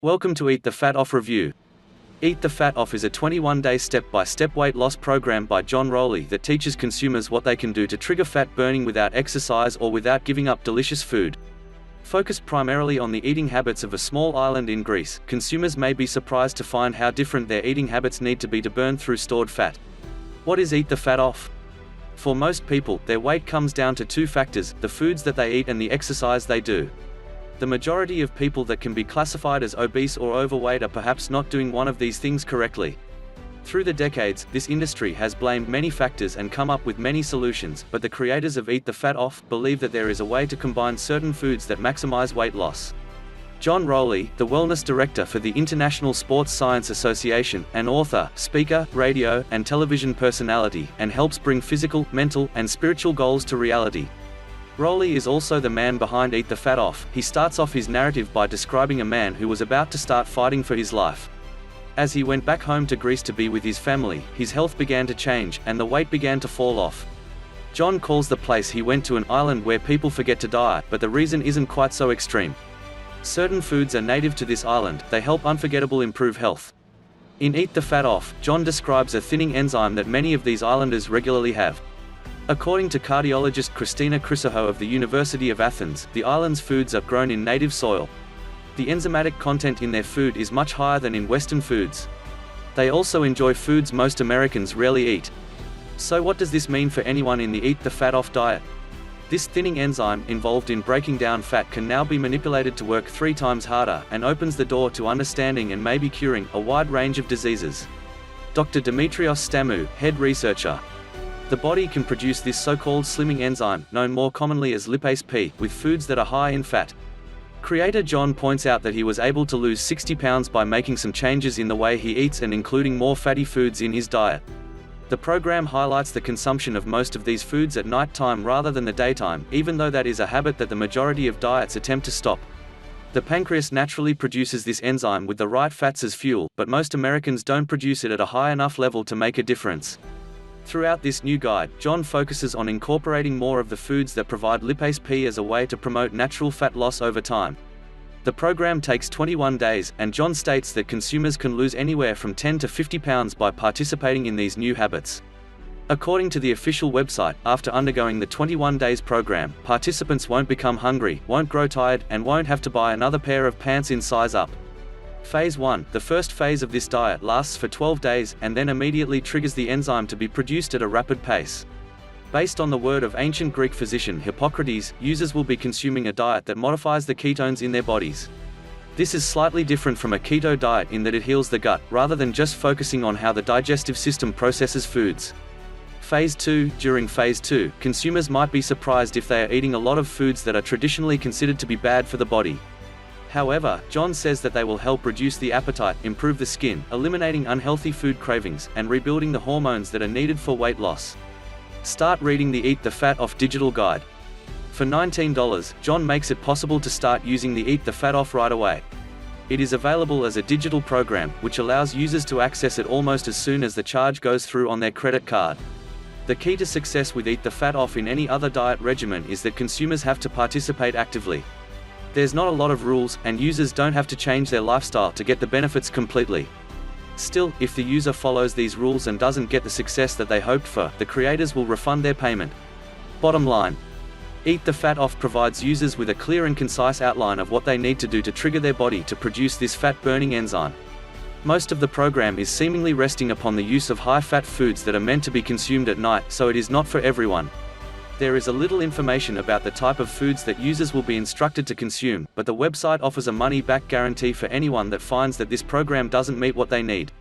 Welcome to Eat the Fat Off review. Eat the Fat Off is a 21-day step-by-step weight loss program by John Rowley that teaches consumers what they can do to trigger fat burning without exercise or without giving up delicious food. Focused primarily on the eating habits of a small island in Greece, consumers may be surprised to find how different their eating habits need to be to burn through stored fat. What is Eat the Fat Off? For most people, their weight comes down to two factors: the foods that they eat and the exercise they do. The majority of people that can be classified as obese or overweight are perhaps not doing one of these things correctly. Through the decades, this industry has blamed many factors and come up with many solutions, but the creators of Eat the Fat Off believe that there is a way to combine certain foods that maximize weight loss. John Rowley, the wellness director for the International Sports Science Association, an author, speaker, radio, and television personality, and helps bring physical, mental, and spiritual goals to reality. Rowley is also the man behind Eat the Fat Off. He starts off his narrative by describing a man who was about to start fighting for his life. As he went back home to Greece to be with his family, his health began to change, and the weight began to fall off. John calls the place he went to an island where people forget to diet, but the reason isn't quite so extreme. Certain foods are native to this island. They help unforgettable improve health. In Eat the Fat Off, John describes a thinning enzyme that many of these islanders regularly have. According to cardiologist Christina Chrysoho of the University of Athens, the island's foods are grown in native soil. The enzymatic content in their food is much higher than in Western foods. They also enjoy foods most Americans rarely eat. So what does this mean for anyone in the Eat the Fat Off diet? This thinning enzyme, involved in breaking down fat, can now be manipulated to work 3 times harder, and opens the door to understanding and maybe curing a wide range of diseases. Dr. Dimitrios Stamou, head researcher. The body can produce this so-called slimming enzyme, known more commonly as lipase P, with foods that are high in fat. Creator John points out that he was able to lose 60 pounds by making some changes in the way he eats and including more fatty foods in his diet. The program highlights the consumption of most of these foods at night time rather than the daytime, even though that is a habit that the majority of diets attempt to stop. The pancreas naturally produces this enzyme with the right fats as fuel, but most Americans don't produce it at a high enough level to make a difference. Throughout this new guide, John focuses on incorporating more of the foods that provide lipase P as a way to promote natural fat loss over time. The program takes 21 days, and John states that consumers can lose anywhere from 10 to 50 pounds by participating in these new habits. According to the official website, after undergoing the 21 days program, participants won't become hungry, won't grow tired, and won't have to buy another pair of pants in size up. Phase 1, the first phase of this diet, lasts for 12 days, and then immediately triggers the enzyme to be produced at a rapid pace. Based on the word of ancient Greek physician Hippocrates, users will be consuming a diet that modifies the ketones in their bodies. This is slightly different from a keto diet in that it heals the gut, rather than just focusing on how the digestive system processes foods. Phase 2, during Phase 2, consumers might be surprised if they are eating a lot of foods that are traditionally considered to be bad for the body. However, John says that they will help reduce the appetite, improve the skin, eliminating unhealthy food cravings, and rebuilding the hormones that are needed for weight loss. Start reading the Eat the Fat Off digital guide. For $19, John makes it possible to start using the Eat the Fat Off right away. It is available as a digital program, which allows users to access it almost as soon as the charge goes through on their credit card. The key to success with Eat the Fat Off in any other diet regimen is that consumers have to participate actively. There's not a lot of rules, and users don't have to change their lifestyle to get the benefits completely. Still, if the user follows these rules and doesn't get the success that they hoped for, the creators will refund their payment. Bottom line: Eat the Fat Off provides users with a clear and concise outline of what they need to do to trigger their body to produce this fat-burning enzyme. Most of the program is seemingly resting upon the use of high-fat foods that are meant to be consumed at night, so it is not for everyone. There is a little information about the type of foods that users will be instructed to consume, but the website offers a money-back guarantee for anyone that finds that this program doesn't meet what they need.